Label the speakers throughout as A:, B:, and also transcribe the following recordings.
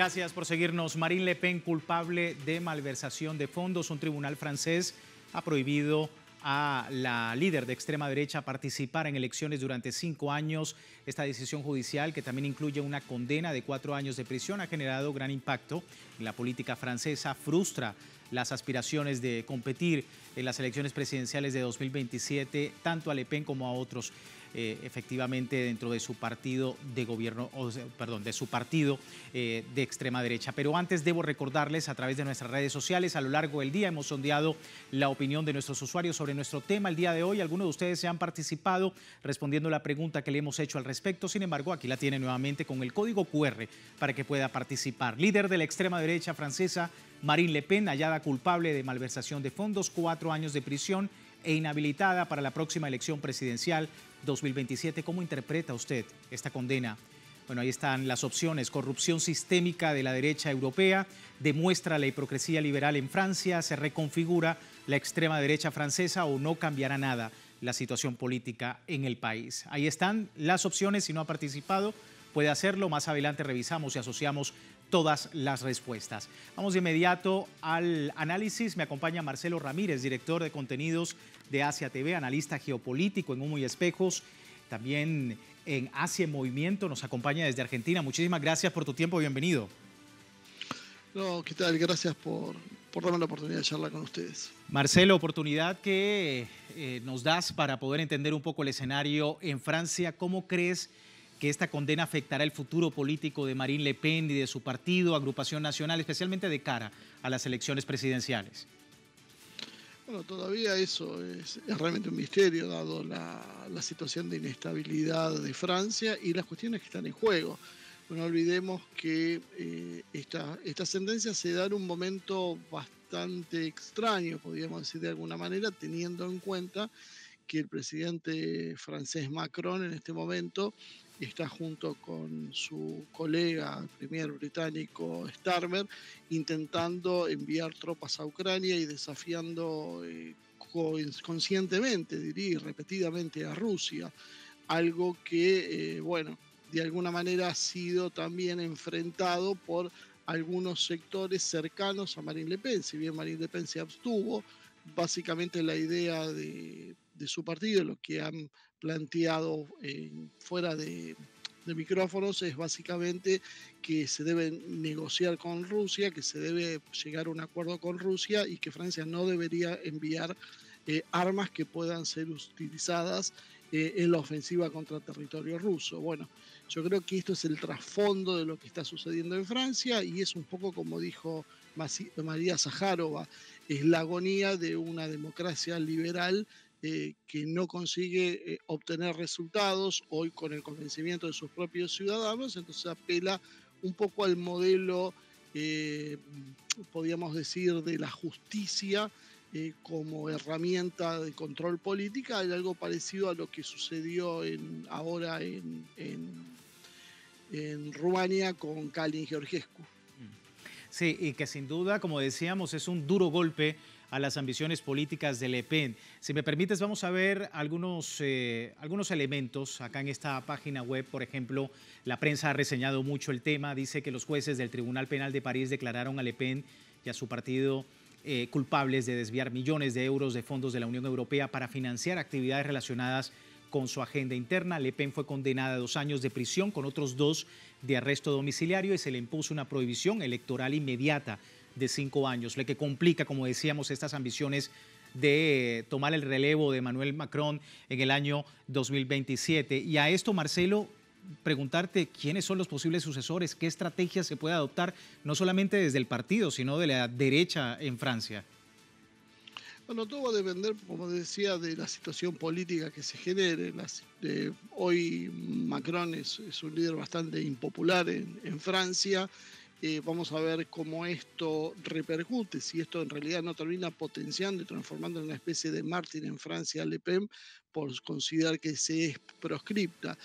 A: Gracias por seguirnos. Marine Le Pen, culpable de malversación de fondos. Un tribunal francés ha prohibido a la líder de extrema derecha participar en elecciones durante 5 años. Esta decisión judicial, que también incluye una condena de 4 años de prisión, ha generado gran impacto en la política francesa. Frustra las aspiraciones de competir en las elecciones presidenciales de 2027, tanto a Le Pen como a otros, efectivamente, dentro de su partido de gobierno, de su partido de extrema derecha. Pero antes debo recordarles, a través de nuestras redes sociales, a lo largo del día hemos sondeado la opinión de nuestros usuarios sobre nuestro tema. El día de hoy, algunos de ustedes se han participado respondiendo la pregunta que le hemos hecho al respecto. Sin embargo, aquí la tiene nuevamente con el código QR para que pueda participar. Líder de la extrema derecha francesa, Marine Le Pen, hallada culpable de malversación de fondos, 4 años de prisión e inhabilitada para la próxima elección presidencial 2027. ¿Cómo interpreta usted esta condena? Bueno, ahí están las opciones. Corrupción sistémica de la derecha europea, demuestra la hipocresía liberal en Francia, se reconfigura la extrema derecha francesa o no cambiará nada la situación política en el país. Ahí están las opciones. Si no ha participado, puede hacerlo. Más adelante revisamos y asociamos todas las respuestas. Vamos de inmediato al análisis. Me acompaña Marcelo Ramírez, director de contenidos de Asia TV, analista geopolítico en Humo y Espejos, también en Asia en Movimiento. Nos acompaña desde Argentina. Muchísimas gracias por tu tiempo. Bienvenido.
B: No, ¿qué tal? Gracias por darme la oportunidad de charlar con ustedes.
A: Marcelo, oportunidad que nos das para poder entender un poco el escenario en Francia. ¿Cómo crees que esta condena afectará el futuro político de Marine Le Pen y de su partido, Agrupación Nacional, especialmente de cara a las elecciones presidenciales?
B: Bueno, todavía eso es realmente un misterio, dado la situación de inestabilidad de Francia y las cuestiones que están en juego. No olvidemos que esta sentencia se da en un momento bastante extraño, podríamos decir de alguna manera, teniendo en cuenta que el presidente francés Macron en este momento está junto con su colega, el premier británico Starmer, intentando enviar tropas a Ucrania y desafiando conscientemente, diría, y repetidamente a Rusia. Algo que, bueno, de alguna manera ha sido también enfrentado por algunos sectores cercanos a Marine Le Pen. Si bien Marine Le Pen se abstuvo, básicamente la idea de su partido, lo que han planteado fuera de micrófonos, es básicamente que se debe negociar con Rusia, que se debe llegar a un acuerdo con Rusia y que Francia no debería enviar armas que puedan ser utilizadas en la ofensiva contra el territorio ruso. Bueno, yo creo que esto es el trasfondo de lo que está sucediendo en Francia y es un poco como dijo María Zaharova, es la agonía de una democracia liberal que no consigue obtener resultados hoy con el convencimiento de sus propios ciudadanos, entonces apela un poco al modelo, podríamos decir, de la justicia como herramienta de control política, algo parecido a lo que sucedió ahora en Rumania con Calin Georgescu.
A: Sí, y que sin duda, como decíamos, es un duro golpe a las ambiciones políticas de Le Pen. Si me permites, vamos a ver algunos elementos acá en esta página web. Por ejemplo, la prensa ha reseñado mucho el tema. Dice que los jueces del Tribunal Penal de París declararon a Le Pen y a su partido culpables de desviar millones de euros de fondos de la Unión Europea para financiar actividades relacionadas con su agenda interna. Le Pen fue condenada a 2 años de prisión con otros 2 de arresto domiciliario y se le impuso una prohibición electoral inmediata de 5 años, lo que complica, como decíamos, estas ambiciones de tomar el relevo de Emmanuel Macron en el año 2027. Y a esto, Marcelo, preguntarte quiénes son los posibles sucesores, qué estrategia se puede adoptar, no solamente desde el partido, sino de la derecha en Francia.
B: Bueno, todo va a depender, como decía, de la situación política que se genere. Hoy Macron es un líder bastante impopular en Francia. Vamos a ver cómo esto repercute, si esto en realidad no termina potenciando y transformando en una especie de mártir en Francia a Le Pen por considerar que se es proscripta.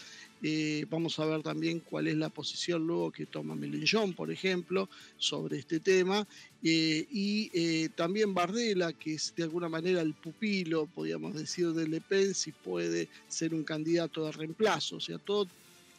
B: Vamos a ver también cuál es la posición luego que toma Mélenchon, por ejemplo, sobre este tema. También Bardella, que es de alguna manera el pupilo, podríamos decir, de Le Pen, si puede ser un candidato de reemplazo. O sea, todo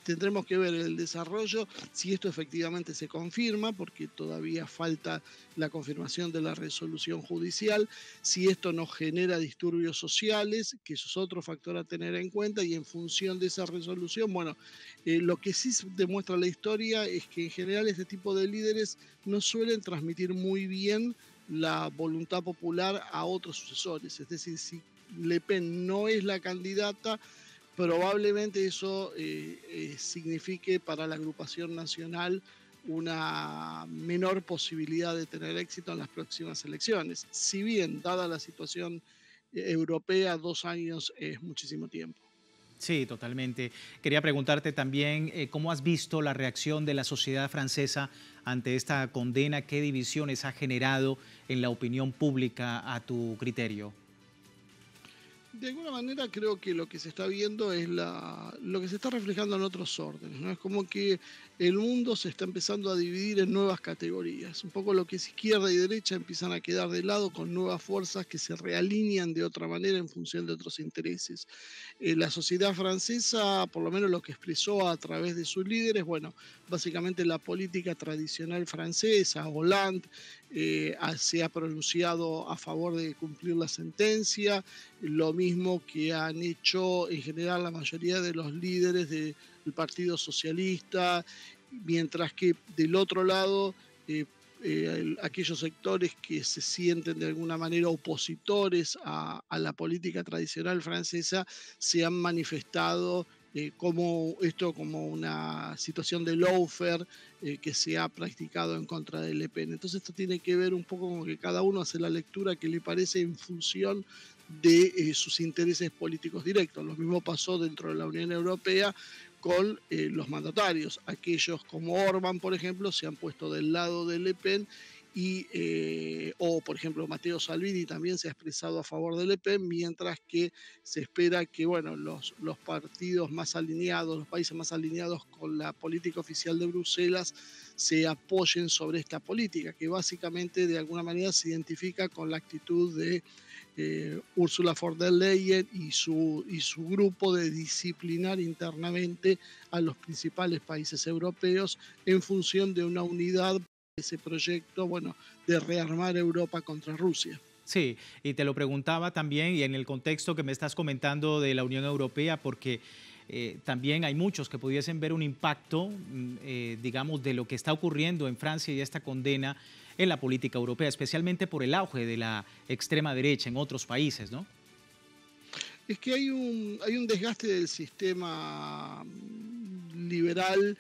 B: Tendremos que ver el desarrollo, si esto efectivamente se confirma, porque todavía falta la confirmación de la resolución judicial, si esto no genera disturbios sociales, que eso es otro factor a tener en cuenta, y en función de esa resolución, bueno, lo que sí demuestra la historia es que en general este tipo de líderes no suelen transmitir muy bien la voluntad popular a otros sucesores. Es decir, si Le Pen no es la candidata, probablemente eso signifique para la agrupación nacional una menor posibilidad de tener éxito en las próximas elecciones. Si bien, dada la situación europea, 2 años es muchísimo tiempo.
A: Sí, totalmente. Quería preguntarte también cómo has visto la reacción de la sociedad francesa ante esta condena, qué divisiones ha generado en la opinión pública a tu criterio.
B: De alguna manera creo que lo que se está viendo es lo que se está reflejando en otros órdenes, ¿no? Es como que el mundo se está empezando a dividir en nuevas categorías. Un poco lo que es izquierda y derecha empiezan a quedar de lado con nuevas fuerzas que se realinean de otra manera en función de otros intereses. La sociedad francesa, por lo menos lo que expresó a través de sus líderes, bueno, básicamente la política tradicional francesa, Hollande, se ha pronunciado a favor de cumplir la sentencia, lo mismo que han hecho en general la mayoría de los líderes del Partido Socialista, mientras que del otro lado, aquellos sectores que se sienten de alguna manera opositores a la política tradicional francesa se han manifestado como esto como una situación de lawfare que se ha practicado en contra de Le Pen. Entonces esto tiene que ver un poco con que cada uno hace la lectura que le parece en función de sus intereses políticos directos. Lo mismo pasó dentro de la Unión Europea con los mandatarios. Aquellos como Orban, por ejemplo, se han puesto del lado de Le Pen o por ejemplo Matteo Salvini también se ha expresado a favor de Le Pen, mientras que se espera que bueno, los partidos más alineados, los países más alineados con la política oficial de Bruselas se apoyen sobre esta política, que básicamente de alguna manera se identifica con la actitud de Ursula von der Leyen y su grupo de disciplinar internamente a los principales países europeos en función de una unidad, ese proyecto, bueno, de rearmar Europa contra Rusia.
A: Sí, y te lo preguntaba también, y en el contexto que me estás comentando de la Unión Europea, porque también hay muchos que pudiesen ver un impacto, digamos, de lo que está ocurriendo en Francia y esta condena en la política europea, especialmente por el auge de la extrema derecha en otros países, ¿no?
B: Es que hay un desgaste del sistema liberal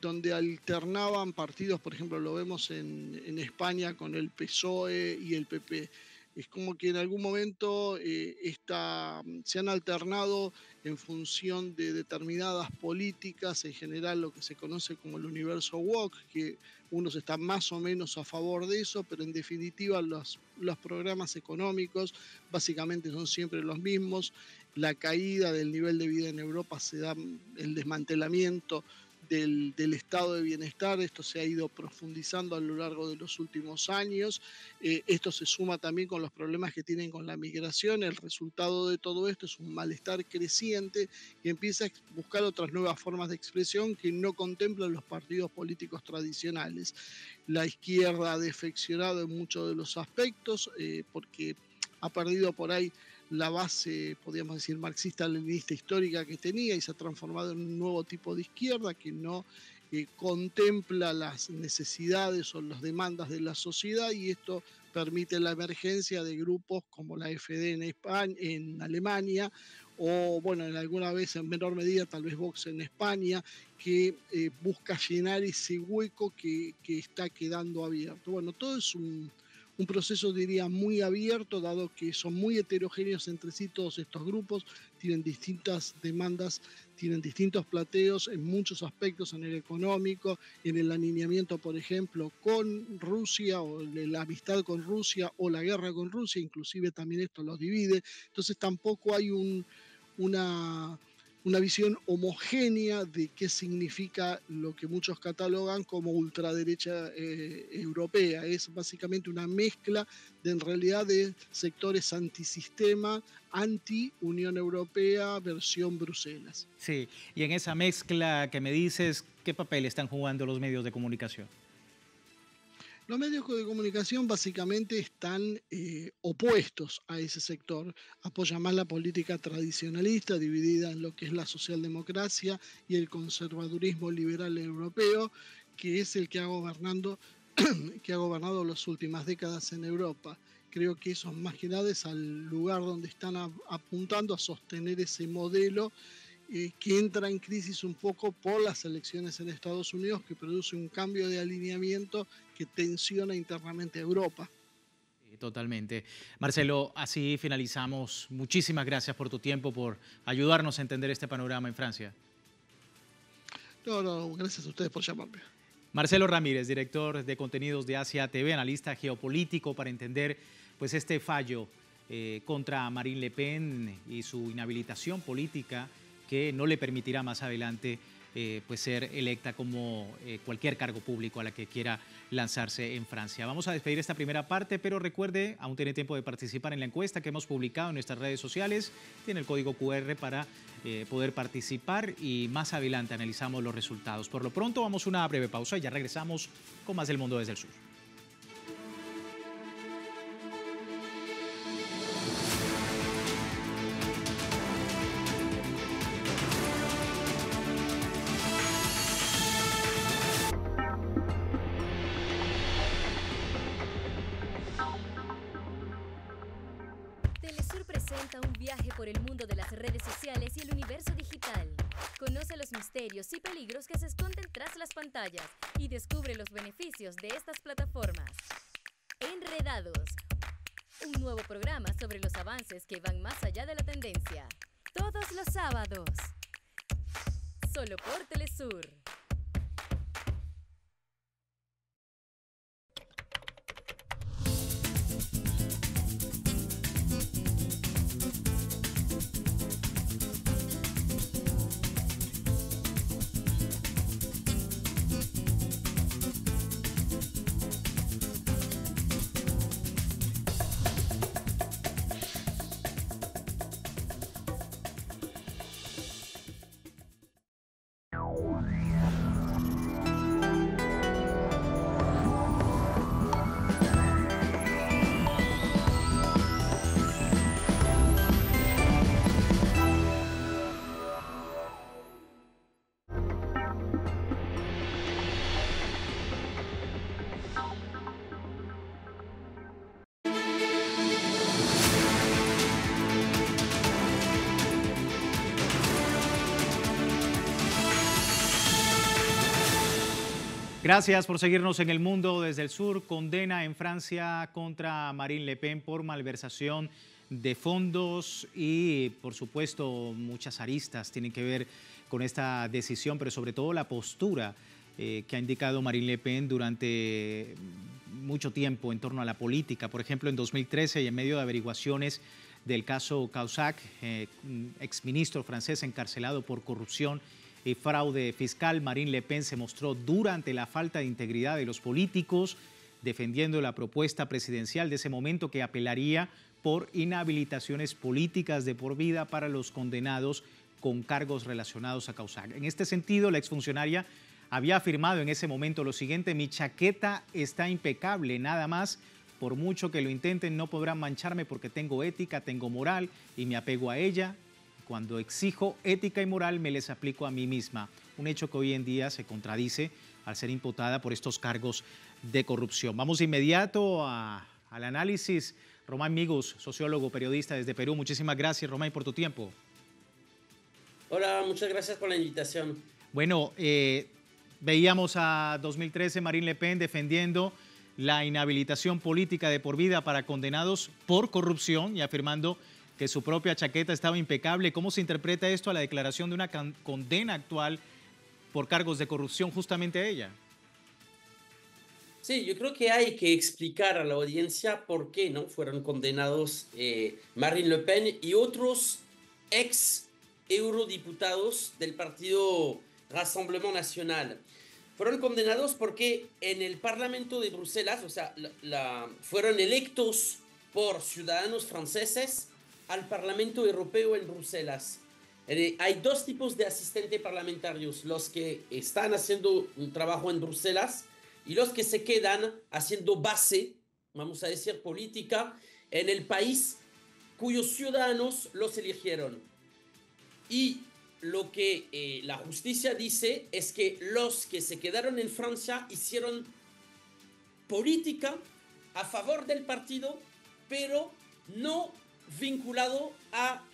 B: donde alternaban partidos, por ejemplo, lo vemos en España con el PSOE y el PP. Es como que en algún momento se han alternado en función de determinadas políticas, en general lo que se conoce como el universo woke, que unos están más o menos a favor de eso, pero en definitiva los programas económicos básicamente son siempre los mismos. La caída del nivel de vida en Europa se da, el desmantelamiento del estado de bienestar. Esto se ha ido profundizando a lo largo de los últimos años. Esto se suma también con los problemas que tienen con la migración. El resultado de todo esto es un malestar creciente que empieza a buscar otras nuevas formas de expresión que no contemplan los partidos políticos tradicionales. La izquierda ha defeccionado en muchos de los aspectos porque ha perdido por ahí la base, podríamos decir, marxista-leninista histórica que tenía y se ha transformado en un nuevo tipo de izquierda que no contempla las necesidades o las demandas de la sociedad, y esto permite la emergencia de grupos como la FD en España, en Alemania, o bueno, en alguna vez en menor medida tal vez Vox en España, que busca llenar ese hueco que está quedando abierto. Bueno, todo es un proceso, diría, muy abierto, dado que son muy heterogéneos entre sí todos estos grupos, tienen distintas demandas, tienen distintos plateos en muchos aspectos, en el económico, en el alineamiento, por ejemplo, con Rusia, o la amistad con Rusia, o la guerra con Rusia, inclusive también esto los divide. Entonces tampoco hay una una visión homogénea de qué significa lo que muchos catalogan como ultraderecha europea. Es básicamente una mezcla de en realidad de sectores antisistema, anti-Unión Europea, versión Bruselas.
A: Sí, y en esa mezcla que me dices, ¿qué papel están jugando los medios de comunicación?
B: Los medios de comunicación básicamente están opuestos a ese sector, apoyan más la política tradicionalista dividida en lo que es la socialdemocracia y el conservadurismo liberal europeo, que es el que que ha gobernado las últimas décadas en Europa. Creo que eso más que nada es al lugar donde están apuntando a sostener ese modelo que entra en crisis un poco por las elecciones en Estados Unidos, que produce un cambio de alineamiento que tensiona internamente a Europa.
A: Sí, totalmente. Marcelo, así finalizamos. Muchísimas gracias por tu tiempo, por ayudarnos a entender este panorama en Francia.
B: No, no, gracias a ustedes por llamarme.
A: Marcelo Ramírez, director de contenidos de Asia TV, analista geopolítico, para entender pues este fallo contra Marine Le Pen y su inhabilitación política que no le permitirá más adelante pues ser electa como cualquier cargo público a la que quiera lanzarse en Francia. Vamos a despedir esta primera parte, pero recuerde, aún tiene tiempo de participar en la encuesta que hemos publicado en nuestras redes sociales. Tiene el código QR para poder participar y más adelante analizamos los resultados. Por lo pronto vamos a una breve pausa y ya regresamos con más del mundo desde el sur.
C: Telesur presenta un viaje por el mundo de las redes sociales y el universo digital. Conoce los misterios y peligros que se esconden tras las pantallas y descubre los beneficios de estas plataformas. Enredados, un nuevo programa sobre los avances que van más allá de la tendencia. Todos los sábados, solo por Telesur.
A: Gracias por seguirnos en El Mundo desde el Sur. Condena en Francia contra Marine Le Pen por malversación de fondos y, por supuesto, muchas aristas tienen que ver con esta decisión, pero sobre todo la postura que ha indicado Marine Le Pen durante mucho tiempo en torno a la política. Por ejemplo, en 2013 y en medio de averiguaciones del caso Cahuzac, exministro francés encarcelado por corrupción y fraude fiscal, Marine Le Pen se mostró dura ante la falta de integridad de los políticos, defendiendo la propuesta presidencial de ese momento que apelaría por inhabilitaciones políticas de por vida para los condenados con cargos relacionados a Cahuzac. En este sentido, la exfuncionaria había afirmado en ese momento lo siguiente: mi chaqueta está impecable, nada más, por mucho que lo intenten no podrán mancharme porque tengo ética, tengo moral y me apego a ella. Cuando exijo ética y moral me les aplico a mí misma, un hecho que hoy en día se contradice al ser imputada por estos cargos de corrupción. Vamos de inmediato al análisis. Román Migos, sociólogo, periodista desde Perú. Muchísimas gracias, Román, por tu tiempo.
D: Hola, muchas gracias por la invitación.
A: Bueno, veíamos a 2013 Marine Le Pen defendiendo la inhabilitación política de por vida para condenados por corrupción y afirmando que su propia chaqueta estaba impecable. ¿Cómo se interpreta esto a la declaración de una condena actual por cargos de corrupción justamente a ella?
D: Sí, yo creo que hay que explicar a la audiencia por qué no fueron condenados Marine Le Pen y otros ex eurodiputados del partido Rassemblement Nacional. Fueron condenados porque en el Parlamento de Bruselas, o sea, fueron electos por ciudadanos franceses al Parlamento Europeo en Bruselas. Hay dos tipos de asistentes parlamentarios, los que están haciendo un trabajo en Bruselas y los que se quedan haciendo base, vamos a decir, política en el país cuyos ciudadanos los eligieron. Y lo que la justicia dice es que los que se quedaron en Francia hicieron política a favor del partido, pero no vinculado a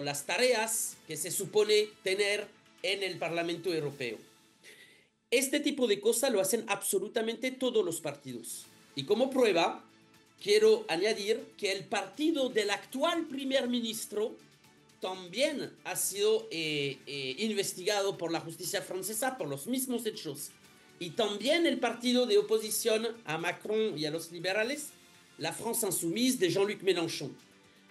D: las tareas que se supone tener en el Parlamento Europeo. Este tipo de cosas lo hacen absolutamente todos los partidos. Y como prueba, quiero añadir que el partido del actual primer ministro también ha sido investigado por la justicia francesa por los mismos hechos. Y también el partido de oposición a Macron y a los liberales, la France Insoumise de Jean-Luc Mélenchon.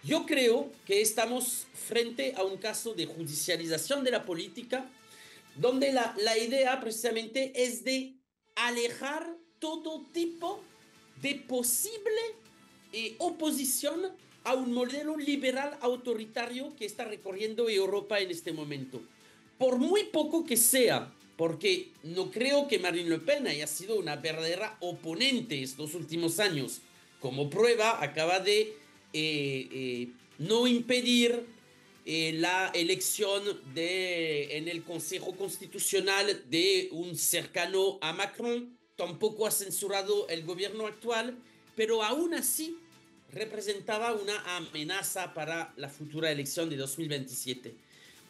D: Yo creo que estamos frente a un caso de judicialización de la política, donde la idea precisamente es de alejar todo tipo de posible oposición a un modelo liberal autoritario que está recorriendo Europa en este momento. Por muy poco que sea, porque no creo que Marine Le Pen haya sido una verdadera oponente estos últimos años. Como prueba, acaba de no impedir la elección en el Consejo Constitucional de un cercano a Macron, tampoco ha censurado el gobierno actual, pero aún así representaba una amenaza para la futura elección de 2027.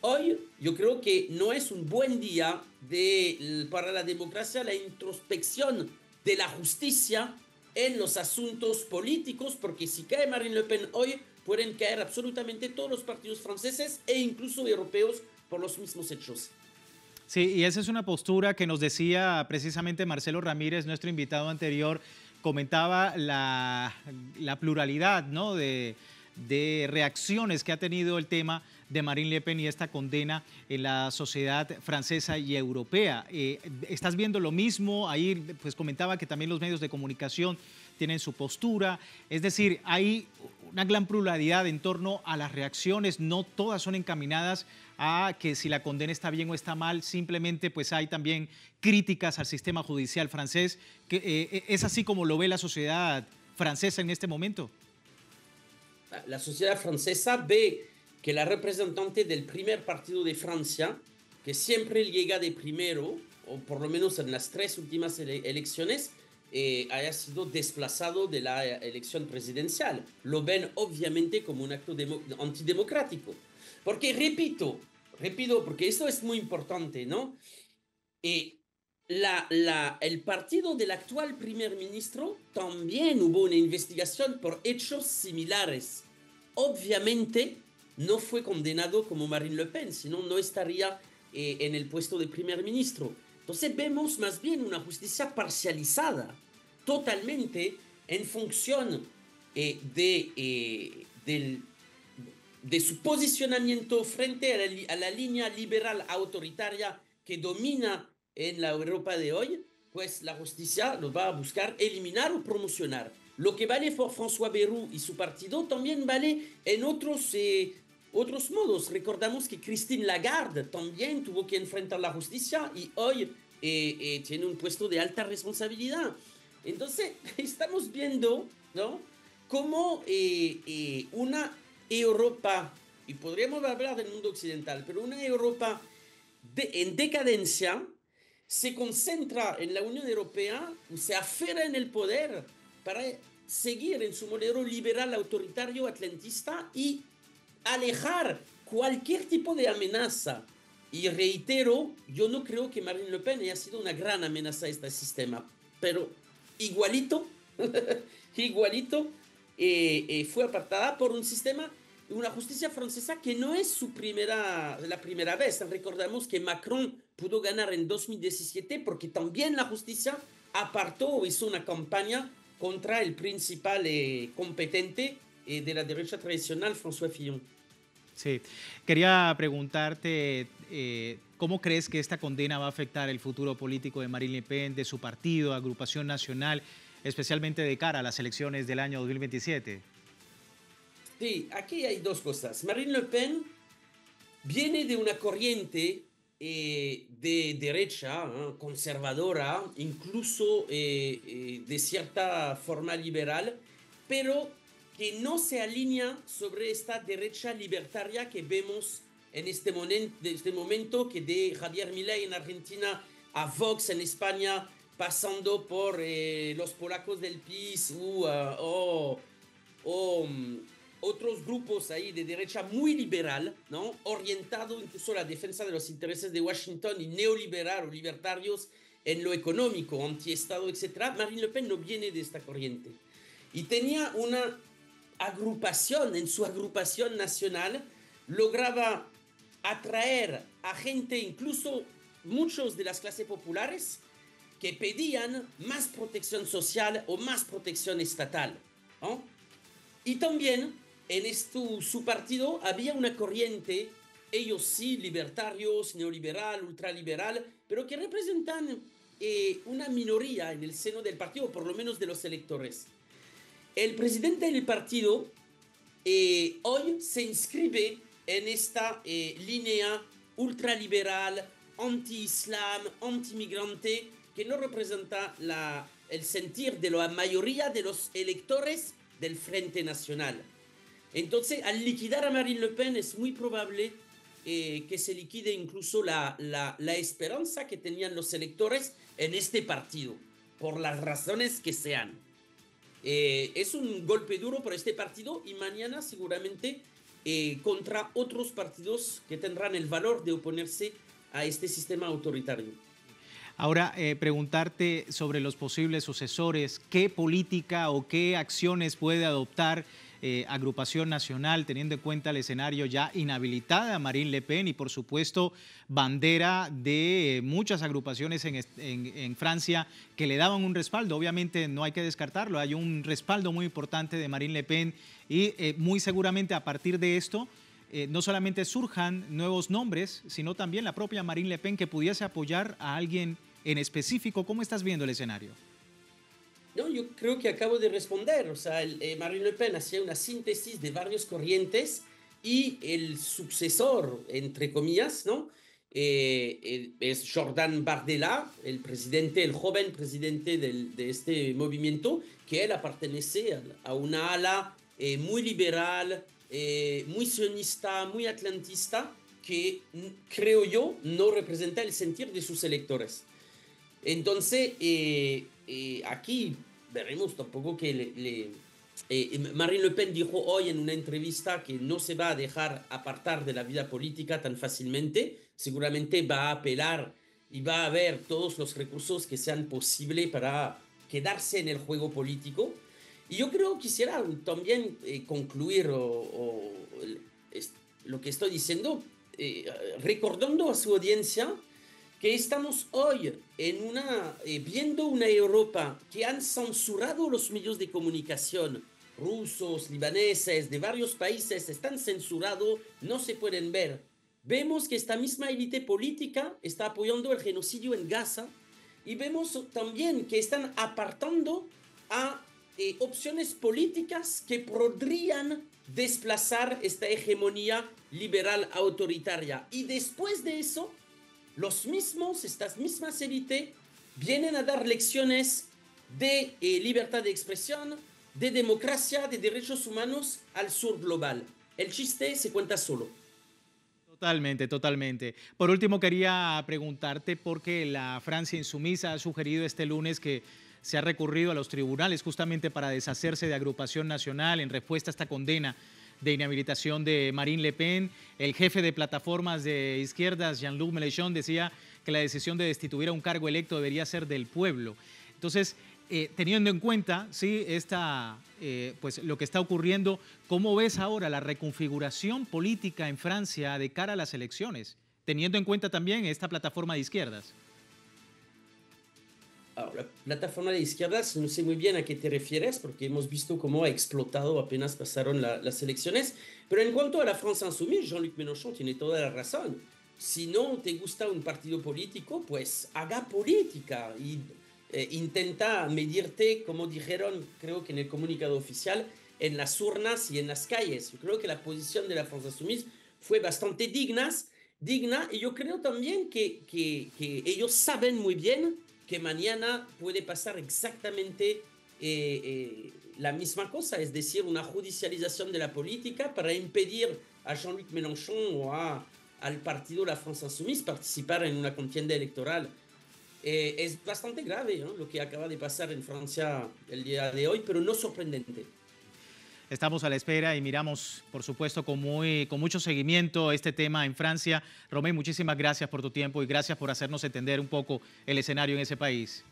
D: Hoy yo creo que no es un buen día para la democracia, la introspección de la justicia en los asuntos políticos, porque si cae Marine Le Pen hoy, pueden caer absolutamente todos los partidos franceses e incluso europeos por los mismos hechos.
A: Sí, y esa es una postura que nos decía precisamente Marcelo Ramírez, nuestro invitado anterior, comentaba la pluralidad, ¿no?, de reacciones que ha tenido el tema de Marine Le Pen y esta condena en la sociedad francesa y europea. ¿Estás viendo lo mismo? Ahí pues comentaba que también los medios de comunicación tienen su postura. Es decir, hay una gran pluralidad en torno a las reacciones, no todas son encaminadas a que si la condena está bien o está mal, simplemente pues hay también críticas al sistema judicial francés. ¿Es así como lo ve la sociedad francesa en este momento?
D: La sociedad francesa ve que la representante del primer partido de Francia, que siempre llega de primero, o por lo menos en las 3 últimas elecciones, haya sido desplazado de la elección presidencial. Lo ven obviamente como un acto antidemocrático. Porque repito, porque esto es muy importante, ¿no? El partido del actual primer ministro también hubo una investigación por hechos similares. Obviamente no fue condenado como Marine Le Pen, sino no estaría en el puesto de primer ministro. Entonces vemos más bien una justicia parcializada, totalmente en función de su posicionamiento frente a la línea liberal autoritaria que domina en la Europa de hoy, pues la justicia los va a buscar eliminar o promocionar. Lo que vale por François Bayrou y su partido también vale en otros modos. Recordamos que Christine Lagarde también tuvo que enfrentar la justicia y hoy tiene un puesto de alta responsabilidad. Entonces, estamos viendo, ¿no?, cómo una Europa, y podríamos hablar del mundo occidental, pero una Europa en decadencia se concentra en la Unión Europea, se aferra en el poder para seguir en su modelo liberal autoritario atlantista y alejar cualquier tipo de amenaza. Y reitero, yo no creo que Marine Le Pen haya sido una gran amenaza a este sistema, pero igualito fue apartada por un sistema, una justicia francesa que no es la primera vez. Recordamos que Macron pudo ganar en 2017 porque también la justicia apartó o hizo una campaña contra el principal competente de la derecha tradicional, François Fillon.
A: Sí, quería preguntarte ¿cómo crees que esta condena va a afectar el futuro político de Marine Le Pen, de su partido, Agrupación Nacional, especialmente de cara a las elecciones del año 2027?
D: Sí, aquí hay dos cosas. Marine Le Pen viene de una corriente de derecha, conservadora, incluso de cierta forma liberal, pero que no se alinea sobre esta derecha libertaria que vemos en este momento, que de Javier Milei en Argentina a Vox en España, pasando por los polacos del PiS o otros grupos ahí de derecha muy liberal, ¿no? Orientado incluso a la defensa de los intereses de Washington y neoliberal o libertarios en lo económico, antiestado, etc. Marine Le Pen no viene de esta corriente. Y tenía una agrupación, en su agrupación nacional, lograba atraer a gente, incluso muchos de las clases populares, que pedían más protección social o más protección estatal, ¿no? Y también en su partido había una corriente, ellos sí, libertarios, neoliberal, ultraliberal, pero que representan una minoría en el seno del partido, por lo menos de los electores. El presidente del partido hoy se inscribe en esta línea ultraliberal, anti-islam, anti-migrante, que no representa el sentir de la mayoría de los electores del Frente Nacional. Entonces, al liquidar a Marine Le Pen es muy probable que se liquide incluso la esperanza que tenían los electores en este partido, por las razones que sean. Es un golpe duro para este partido y mañana seguramente contra otros partidos que tendrán el valor de oponerse a este sistema autoritario.
A: Ahora, preguntarte sobre los posibles sucesores, ¿qué política o qué acciones puede adoptar Agrupación Nacional, teniendo en cuenta el escenario ya inhabilitada a Marine Le Pen y, por supuesto, bandera de muchas agrupaciones en Francia que le daban un respaldo? Obviamente no hay que descartarlo, hay un respaldo muy importante de Marine Le Pen y muy seguramente a partir de esto no solamente surjan nuevos nombres, sino también la propia Marine Le Pen que pudiese apoyar a alguien en específico. ¿Cómo estás viendo el escenario?
D: No, yo creo que acabo de responder. O sea, Marine Le Pen hacía una síntesis de varias corrientes y el sucesor, entre comillas, ¿no? Es Jordan Bardella, el joven presidente de este movimiento, que él pertenece a una ala muy liberal, muy sionista, muy atlantista, que creo yo no representa el sentir de sus electores. Entonces, aquí veremos tampoco que Marine Le Pen dijo hoy en una entrevista que no se va a dejar apartar de la vida política tan fácilmente. Seguramente va a apelar y va a ver todos los recursos que sean posibles para quedarse en el juego político. Y yo creo que quisiera también concluir lo que estoy diciendo, recordando a su audiencia que estamos hoy viendo una Europa que han censurado los medios de comunicación, rusos, libaneses, de varios países, están censurados, no se pueden ver. Vemos que esta misma élite política está apoyando el genocidio en Gaza y vemos también que están apartando a opciones políticas que podrían desplazar esta hegemonía liberal autoritaria. Y después de eso, estas mismas élites vienen a dar lecciones de libertad de expresión, de democracia, de derechos humanos al sur global. El chiste se cuenta solo.
A: Totalmente, totalmente. Por último, quería preguntarte porque la Francia insumisa ha sugerido este lunes que se ha recurrido a los tribunales justamente para deshacerse de Agrupación Nacional en respuesta a esta condena de inhabilitación de Marine Le Pen. El jefe de plataformas de izquierdas, Jean-Luc Mélenchon, decía que la decisión de destituir a un cargo electo debería ser del pueblo. Entonces, teniendo en cuenta ¿sí? Pues, lo que está ocurriendo, ¿cómo ves ahora la reconfiguración política en Francia de cara a las elecciones, teniendo en cuenta también esta plataforma de izquierdas?
D: La plataforma de izquierdas, no sé muy bien a qué te refieres, porque hemos visto cómo ha explotado apenas pasaron las elecciones. Pero en cuanto a la France Insoumise, Jean-Luc Mélenchon tiene toda la razón. Si no te gusta un partido político, pues haga política y intenta medirte, como dijeron, creo que en el comunicado oficial, en las urnas y en las calles. Yo creo que la posición de la France Insoumise fue bastante digna, y yo creo también que ellos saben muy bien que mañana puede pasar exactamente la misma cosa, es decir, una judicialización de la política para impedir a Jean-Luc Mélenchon o al partido La France Insoumise participar en una contienda electoral. Es bastante grave, ¿no?, lo que acaba de pasar en Francia el día de hoy, pero no sorprendente.
A: Estamos a la espera y miramos, por supuesto, con mucho seguimiento este tema en Francia. Romain, muchísimas gracias por tu tiempo y gracias por hacernos entender un poco el escenario en ese país.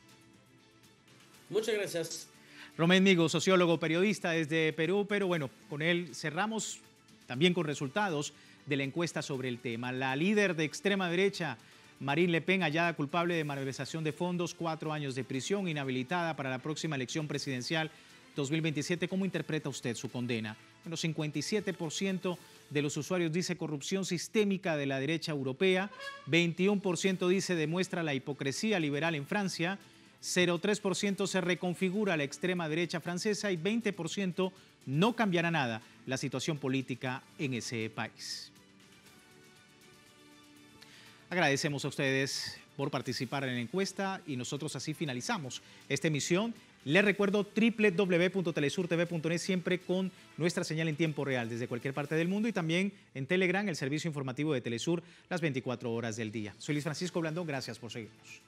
D: Muchas gracias.
A: Romain Migo, sociólogo, periodista desde Perú, pero bueno, con él cerramos también con resultados de la encuesta sobre el tema. La líder de extrema derecha, Marine Le Pen, hallada culpable de malversación de fondos, 4 años de prisión, inhabilitada para la próxima elección presidencial 2027. ¿Cómo interpreta usted su condena? Bueno, 57% de los usuarios dice corrupción sistémica de la derecha europea, 21% dice demuestra la hipocresía liberal en Francia, 0,3% se reconfigura la extrema derecha francesa y 20% no cambiará nada la situación política en ese país. Agradecemos a ustedes por participar en la encuesta y nosotros así finalizamos esta emisión. Les recuerdo www.telesurtv.net, siempre con nuestra señal en tiempo real desde cualquier parte del mundo, y también en Telegram, el servicio informativo de Telesur, las 24 horas del día. Soy Luis Francisco Blandón, gracias por seguirnos.